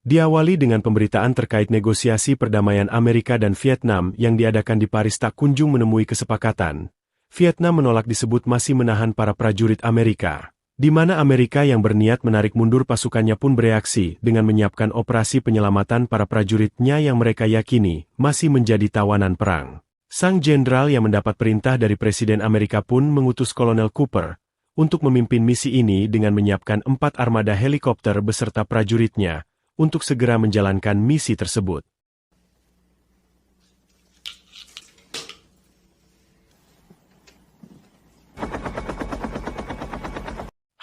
Diawali dengan pemberitaan terkait negosiasi perdamaian Amerika dan Vietnam yang diadakan di Paris tak kunjung menemui kesepakatan. Vietnam menolak disebut masih menahan para prajurit Amerika, di mana Amerika yang berniat menarik mundur pasukannya pun bereaksi dengan menyiapkan operasi penyelamatan para prajuritnya yang mereka yakini masih menjadi tawanan perang. Sang jenderal yang mendapat perintah dari Presiden Amerika pun mengutus Kolonel Cooper untuk memimpin misi ini dengan menyiapkan 4 armada helikopter beserta prajuritnya untuk segera menjalankan misi tersebut.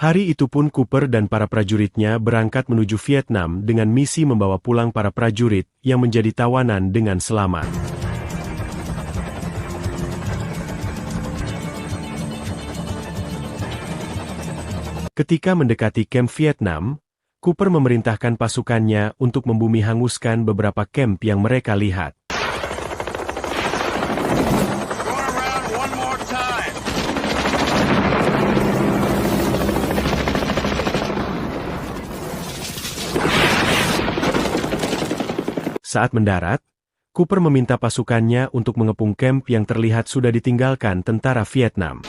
Hari itu pun Cooper dan para prajuritnya berangkat menuju Vietnam dengan misi membawa pulang para prajurit yang menjadi tawanan dengan selamat. Ketika mendekati kamp Vietnam, Cooper memerintahkan pasukannya untuk membumi hanguskan beberapa kamp yang mereka lihat. Saat mendarat, Cooper meminta pasukannya untuk mengepung kamp yang terlihat sudah ditinggalkan tentara Vietnam.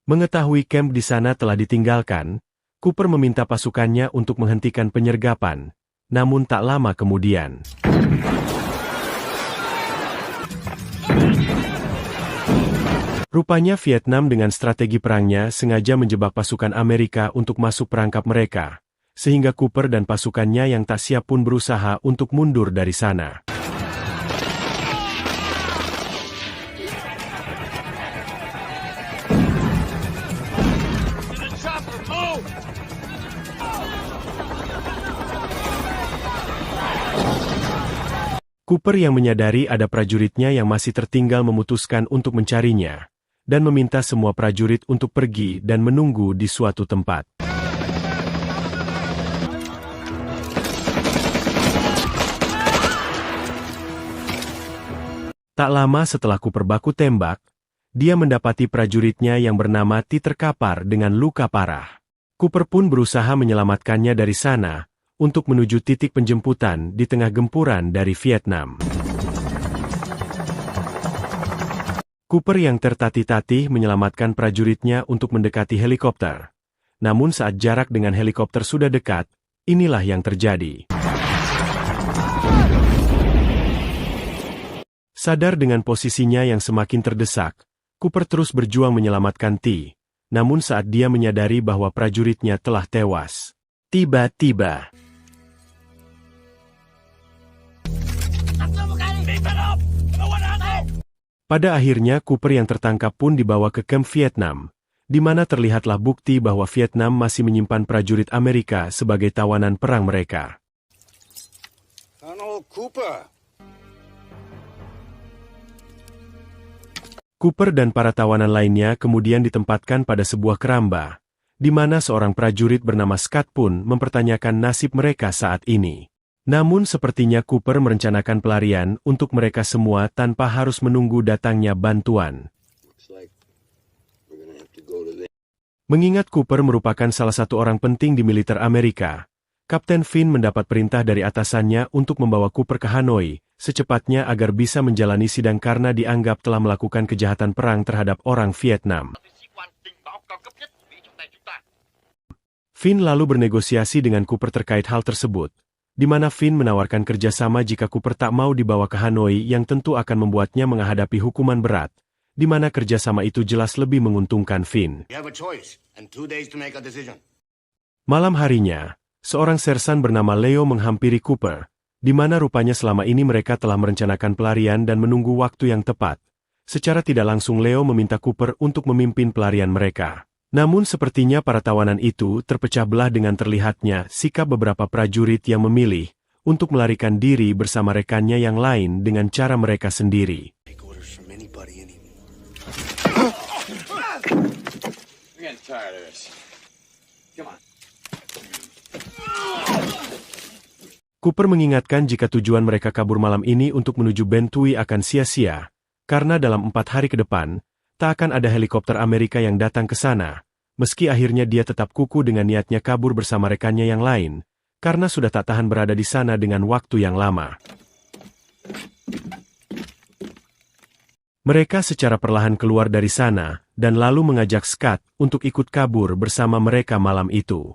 Mengetahui kamp di sana telah ditinggalkan, Cooper meminta pasukannya untuk menghentikan penyergapan, namun tak lama kemudian. Rupanya Vietnam dengan strategi perangnya sengaja menjebak pasukan Amerika untuk masuk perangkap mereka, sehingga Cooper dan pasukannya yang tak siap pun berusaha untuk mundur dari sana. Cooper yang menyadari ada prajuritnya yang masih tertinggal memutuskan untuk mencarinya, dan meminta semua prajurit untuk pergi dan menunggu di suatu tempat. Tak lama setelah Cooper baku tembak, dia mendapati prajuritnya yang bernama T terkapar dengan luka parah. Cooper pun berusaha menyelamatkannya dari sana, untuk menuju titik penjemputan di tengah gempuran dari Vietnam. Cooper yang tertatih-tatih menyelamatkan prajuritnya untuk mendekati helikopter. Namun saat jarak dengan helikopter sudah dekat, inilah yang terjadi. Sadar dengan posisinya yang semakin terdesak, Cooper terus berjuang menyelamatkan T. Namun saat dia menyadari bahwa prajuritnya telah tewas, tiba-tiba pada akhirnya Cooper yang tertangkap pun dibawa ke kamp Vietnam, di mana terlihatlah bukti bahwa Vietnam masih menyimpan prajurit Amerika sebagai tawanan perang mereka. Cooper dan para tawanan lainnya kemudian ditempatkan pada sebuah keramba, di mana seorang prajurit bernama Scott pun mempertanyakan nasib mereka saat ini. Namun sepertinya Cooper merencanakan pelarian untuk mereka semua tanpa harus menunggu datangnya bantuan. Mengingat Cooper merupakan salah satu orang penting di militer Amerika, Kapten Finn mendapat perintah dari atasannya untuk membawa Cooper ke Hanoi secepatnya agar bisa menjalani sidang karena dianggap telah melakukan kejahatan perang terhadap orang Vietnam. Finn lalu bernegosiasi dengan Cooper terkait hal tersebut, di mana Finn menawarkan kerjasama jika Cooper tak mau dibawa ke Hanoi yang tentu akan membuatnya menghadapi hukuman berat, di mana kerjasama itu jelas lebih menguntungkan Finn. Malam harinya, seorang sersan bernama Leo menghampiri Cooper, di mana rupanya selama ini mereka telah merencanakan pelarian dan menunggu waktu yang tepat. Secara tidak langsung Leo meminta Cooper untuk memimpin pelarian mereka. Namun sepertinya para tawanan itu terpecah belah dengan terlihatnya sikap beberapa prajurit yang memilih untuk melarikan diri bersama rekannya yang lain dengan cara mereka sendiri. Cooper mengingatkan jika tujuan mereka kabur malam ini untuk menuju Bentui akan sia-sia, karena dalam 4 hari ke depan, tak akan ada helikopter Amerika yang datang ke sana, meski akhirnya dia tetap kuku dengan niatnya kabur bersama rekannya yang lain, karena sudah tak tahan berada di sana dengan waktu yang lama. Mereka secara perlahan keluar dari sana, dan lalu mengajak Scott untuk ikut kabur bersama mereka malam itu.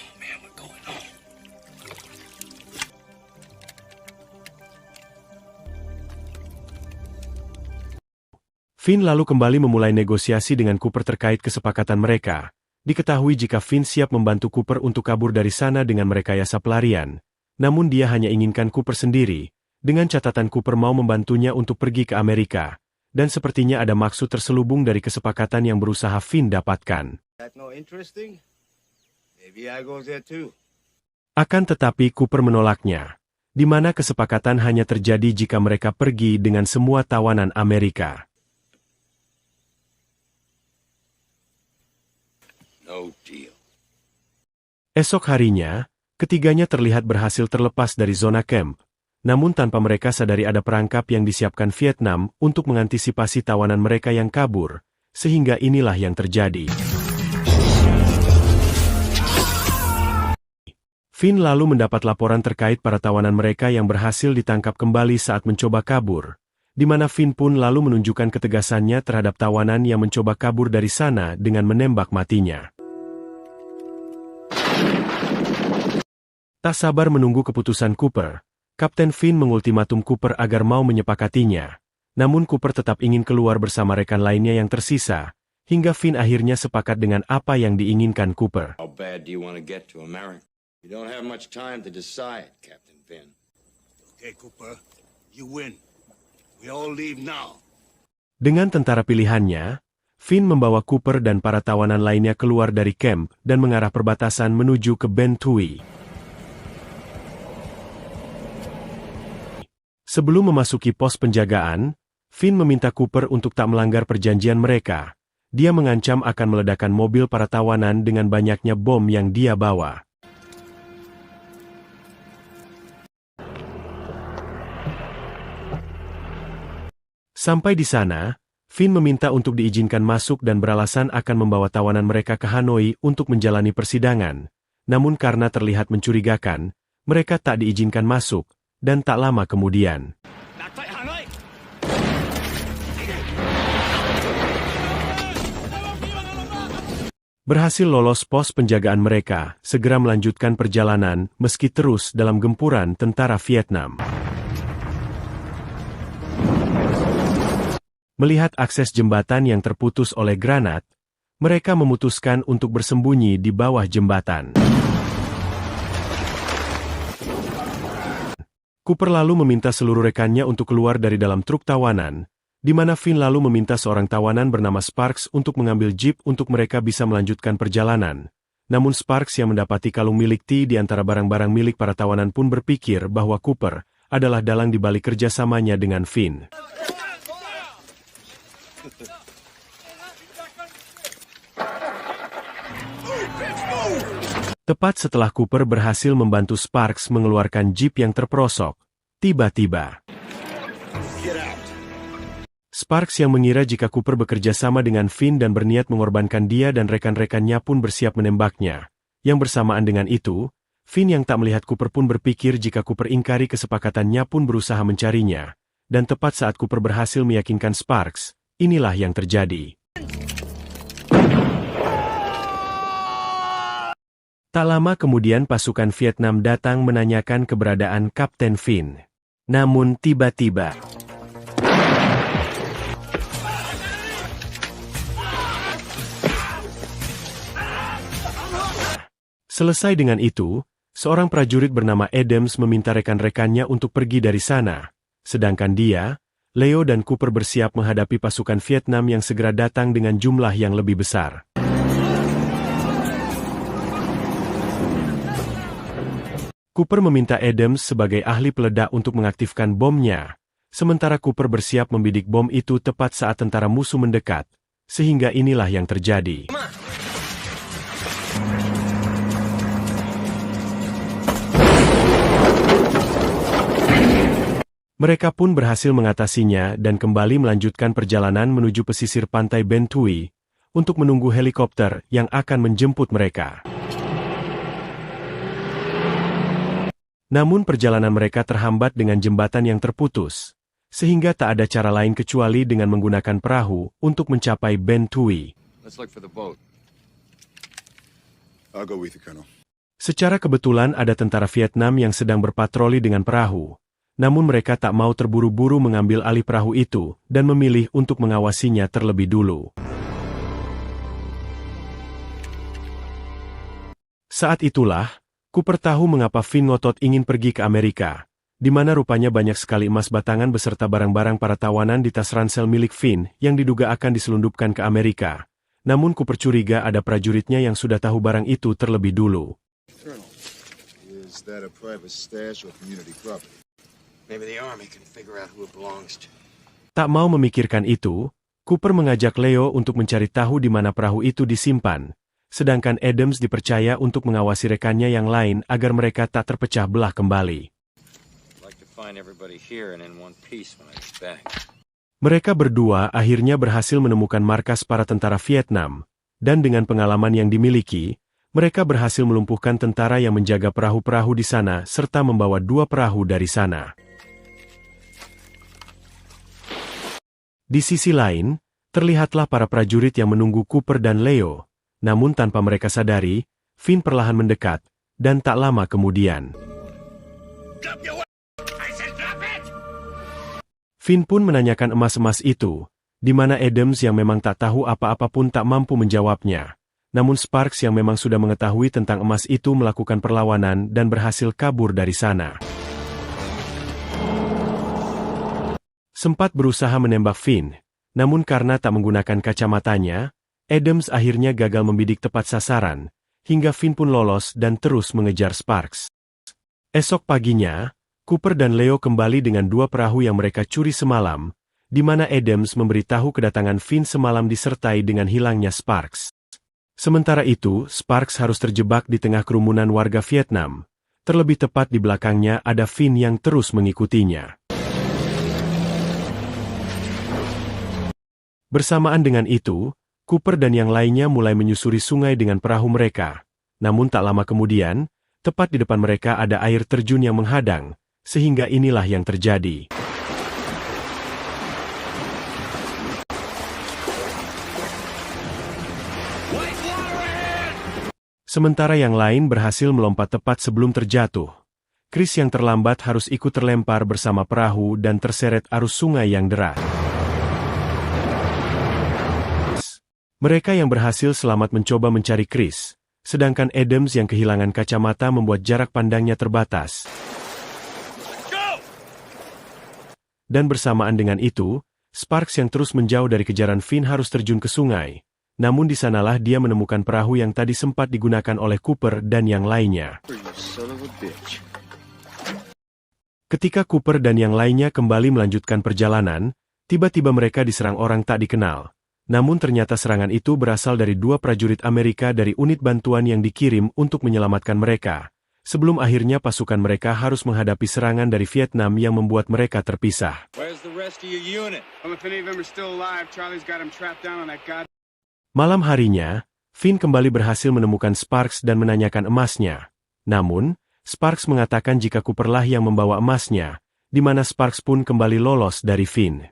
Finn lalu kembali memulai negosiasi dengan Cooper terkait kesepakatan mereka. Diketahui jika Finn siap membantu Cooper untuk kabur dari sana dengan merekayasa pelarian, namun dia hanya inginkan Cooper sendiri, dengan catatan Cooper mau membantunya untuk pergi ke Amerika, dan sepertinya ada maksud terselubung dari kesepakatan yang berusaha Finn dapatkan. Akan tetapi Cooper menolaknya, di mana kesepakatan hanya terjadi jika mereka pergi dengan semua tawanan Amerika. Esok harinya, ketiganya terlihat berhasil terlepas dari zona camp, namun tanpa mereka sadari ada perangkap yang disiapkan Vietnam untuk mengantisipasi tawanan mereka yang kabur, sehingga inilah yang terjadi. Finn lalu mendapat laporan terkait para tawanan mereka yang berhasil ditangkap kembali saat mencoba kabur, di mana Finn pun lalu menunjukkan ketegasannya terhadap tawanan yang mencoba kabur dari sana dengan menembak matinya. Tak sabar menunggu keputusan Cooper, Kapten Finn mengultimatum Cooper agar mau menyepakatinya. Namun Cooper tetap ingin keluar bersama rekan lainnya yang tersisa, hingga Finn akhirnya sepakat dengan apa yang diinginkan Cooper. Dengan tentara pilihannya, Finn membawa Cooper dan para tawanan lainnya keluar dari camp dan mengarah perbatasan menuju ke Bentui. Sebelum memasuki pos penjagaan, Finn meminta Cooper untuk tak melanggar perjanjian mereka. Dia mengancam akan meledakkan mobil para tawanan dengan banyaknya bom yang dia bawa. Sampai di sana, Finn meminta untuk diizinkan masuk dan beralasan akan membawa tawanan mereka ke Hanoi untuk menjalani persidangan. Namun karena terlihat mencurigakan, mereka tak diizinkan masuk. Dan tak lama kemudian, berhasil lolos pos penjagaan mereka, segera melanjutkan perjalanan meski terus dalam gempuran tentara Vietnam. Melihat akses jembatan yang terputus oleh granat, mereka memutuskan untuk bersembunyi di bawah jembatan. Cooper lalu meminta seluruh rekannya untuk keluar dari dalam truk tawanan, di mana Finn lalu meminta seorang tawanan bernama Sparks untuk mengambil jeep untuk mereka bisa melanjutkan perjalanan. Namun Sparks yang mendapati kalung milik T di antara barang-barang milik para tawanan pun berpikir bahwa Cooper adalah dalang di balik kerjasamanya dengan Finn. Tepat setelah Cooper berhasil membantu Sparks mengeluarkan jeep yang terperosok, tiba-tiba Sparks yang mengira jika Cooper bekerja sama dengan Finn dan berniat mengorbankan dia dan rekan-rekannya pun bersiap menembaknya. Yang bersamaan dengan itu, Finn yang tak melihat Cooper pun berpikir jika Cooper ingkari kesepakatannya pun berusaha mencarinya. Dan tepat saat Cooper berhasil meyakinkan Sparks, inilah yang terjadi. Tak lama kemudian pasukan Vietnam datang menanyakan keberadaan Kapten Finn. Namun tiba-tiba, selesai dengan itu, seorang prajurit bernama Adams meminta rekan-rekannya untuk pergi dari sana. Sedangkan dia, Leo dan Cooper bersiap menghadapi pasukan Vietnam yang segera datang dengan jumlah yang lebih besar. Cooper meminta Adams sebagai ahli peledak untuk mengaktifkan bomnya, sementara Cooper bersiap membidik bom itu tepat saat tentara musuh mendekat, sehingga inilah yang terjadi. Mereka pun berhasil mengatasinya dan kembali melanjutkan perjalanan menuju pesisir pantai Ben Thuy untuk menunggu helikopter yang akan menjemput mereka. Namun perjalanan mereka terhambat dengan jembatan yang terputus, sehingga tak ada cara lain kecuali dengan menggunakan perahu untuk mencapai Ben Thuy. Secara kebetulan ada tentara Vietnam yang sedang berpatroli dengan perahu. Namun mereka tak mau terburu-buru mengambil alih perahu itu dan memilih untuk mengawasinya terlebih dulu. Saat itulah, Cooper tahu mengapa Finn ngotot ingin pergi ke Amerika, di mana rupanya banyak sekali emas batangan beserta barang-barang para tawanan di tas ransel milik Finn yang diduga akan diselundupkan ke Amerika. Namun Cooper curiga ada prajuritnya yang sudah tahu barang itu terlebih dulu. Tak mau memikirkan itu, Cooper mengajak Leo untuk mencari tahu di mana perahu itu disimpan, sedangkan Adams dipercaya untuk mengawasi rekannya yang lain agar mereka tak terpecah belah kembali. Mereka berdua akhirnya berhasil menemukan markas para tentara Vietnam, dan dengan pengalaman yang dimiliki, mereka berhasil melumpuhkan tentara yang menjaga perahu-perahu di sana serta membawa 2 perahu dari sana. Di sisi lain, terlihatlah para prajurit yang menunggu Cooper dan Leo, namun tanpa mereka sadari, Finn perlahan mendekat, dan tak lama kemudian. Finn pun menanyakan emas-emas itu, di mana Adams yang memang tak tahu apa-apa pun tak mampu menjawabnya. Namun Sparks yang memang sudah mengetahui tentang emas itu melakukan perlawanan dan berhasil kabur dari sana. Sempat berusaha menembak Finn, namun karena tak menggunakan kacamatanya, Adams akhirnya gagal membidik tepat sasaran, hingga Finn pun lolos dan terus mengejar Sparks. Esok paginya, Cooper dan Leo kembali dengan 2 perahu yang mereka curi semalam, di mana Adams memberitahu kedatangan Finn semalam disertai dengan hilangnya Sparks. Sementara itu, Sparks harus terjebak di tengah kerumunan warga Vietnam. Terlebih tepat di belakangnya ada Finn yang terus mengikutinya. Bersamaan dengan itu, Cooper dan yang lainnya mulai menyusuri sungai dengan perahu mereka. Namun tak lama kemudian, tepat di depan mereka ada air terjun yang menghadang, sehingga inilah yang terjadi. Sementara yang lain berhasil melompat tepat sebelum terjatuh. Chris yang terlambat harus ikut terlempar bersama perahu dan terseret arus sungai yang deras. Mereka yang berhasil selamat mencoba mencari Chris, sedangkan Adams yang kehilangan kacamata membuat jarak pandangnya terbatas. Dan bersamaan dengan itu, Sparks yang terus menjauh dari kejaran Finn harus terjun ke sungai. Namun di sanalah dia menemukan perahu yang tadi sempat digunakan oleh Cooper dan yang lainnya. Ketika Cooper dan yang lainnya kembali melanjutkan perjalanan, tiba-tiba mereka diserang orang tak dikenal. Namun ternyata serangan itu berasal dari 2 prajurit Amerika dari unit bantuan yang dikirim untuk menyelamatkan mereka. Sebelum akhirnya pasukan mereka harus menghadapi serangan dari Vietnam yang membuat mereka terpisah. Malam harinya, Finn kembali berhasil menemukan Sparks dan menanyakan emasnya. Namun, Sparks mengatakan jika Cooperlah yang membawa emasnya, di mana Sparks pun kembali lolos dari Finn.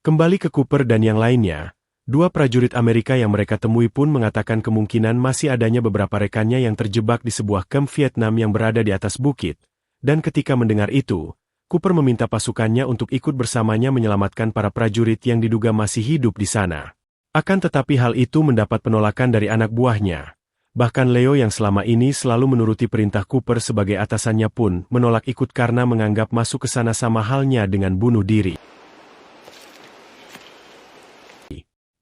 Kembali ke Cooper dan yang lainnya, 2 prajurit Amerika yang mereka temui pun mengatakan kemungkinan masih adanya beberapa rekannya yang terjebak di sebuah kamp Vietnam yang berada di atas bukit, dan ketika mendengar itu, Cooper meminta pasukannya untuk ikut bersamanya menyelamatkan para prajurit yang diduga masih hidup di sana. Akan tetapi hal itu mendapat penolakan dari anak buahnya. Bahkan Leo yang selama ini selalu menuruti perintah Cooper sebagai atasannya pun menolak ikut karena menganggap masuk ke sana sama halnya dengan bunuh diri.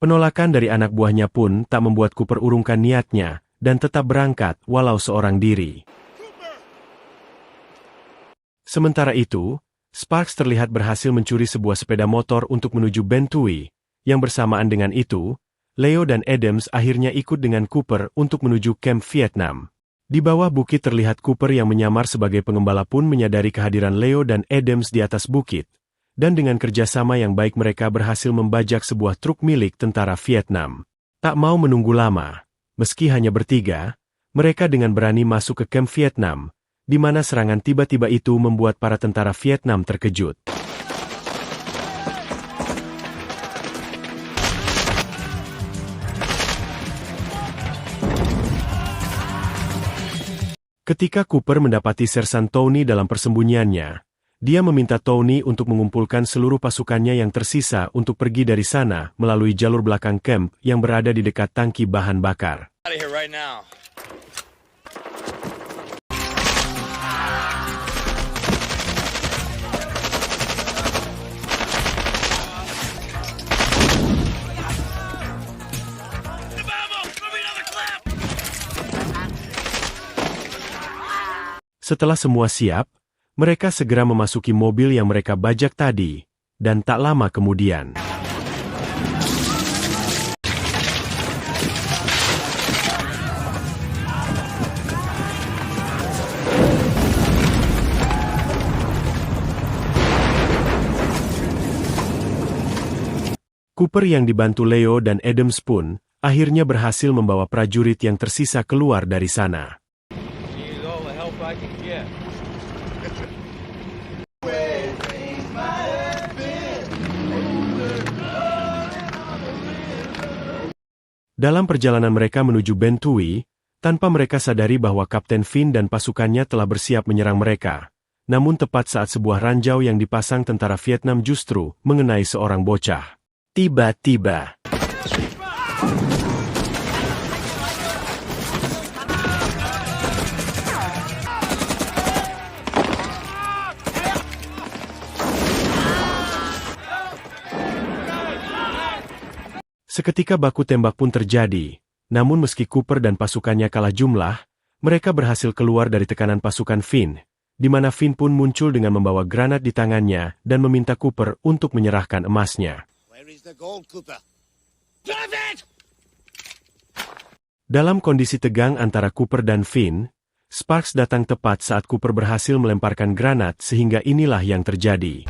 Penolakan dari anak buahnya pun tak membuat Cooper urungkan niatnya, dan tetap berangkat walau seorang diri. Sementara itu, Sparks terlihat berhasil mencuri sebuah sepeda motor untuk menuju Ben Thuy, yang bersamaan dengan itu, Leo dan Adams akhirnya ikut dengan Cooper untuk menuju kamp Vietnam. Di bawah bukit terlihat Cooper yang menyamar sebagai pengembala pun menyadari kehadiran Leo dan Adams di atas bukit, dan dengan kerjasama yang baik mereka berhasil membajak sebuah truk milik tentara Vietnam. Tak mau menunggu lama, meski hanya bertiga, mereka dengan berani masuk ke kamp Vietnam, di mana serangan tiba-tiba itu membuat para tentara Vietnam terkejut. Ketika Cooper mendapati Sersan Tony dalam persembunyiannya, dia meminta Tony untuk mengumpulkan seluruh pasukannya yang tersisa untuk pergi dari sana melalui jalur belakang camp yang berada di dekat tangki bahan bakar. Setelah semua siap, mereka segera memasuki mobil yang mereka bajak tadi, dan tak lama kemudian. Cooper yang dibantu Leo dan Adams pun, akhirnya berhasil membawa prajurit yang tersisa keluar dari sana. Dalam perjalanan mereka menuju Ben Thuy, tanpa mereka sadari bahwa Kapten Finn dan pasukannya telah bersiap menyerang mereka. Namun tepat saat sebuah ranjau yang dipasang tentara Vietnam justru mengenai seorang bocah. Tiba-tiba, seketika baku tembak pun terjadi, namun meski Cooper dan pasukannya kalah jumlah, mereka berhasil keluar dari tekanan pasukan Finn, di mana Finn pun muncul dengan membawa granat di tangannya dan meminta Cooper untuk menyerahkan emasnya. Dalam kondisi tegang antara Cooper dan Finn, Sparks datang tepat saat Cooper berhasil melemparkan granat sehingga inilah yang terjadi.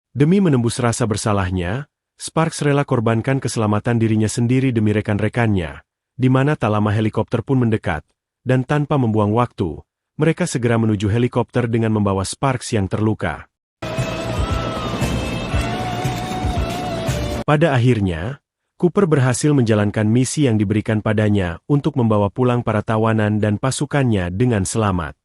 Demi menembus rasa bersalahnya, Sparks rela korbankan keselamatan dirinya sendiri demi rekan-rekannya, di mana tak lama helikopter pun mendekat, dan tanpa membuang waktu, mereka segera menuju helikopter dengan membawa Sparks yang terluka. Pada akhirnya, Cooper berhasil menjalankan misi yang diberikan padanya untuk membawa pulang para tawanan dan pasukannya dengan selamat.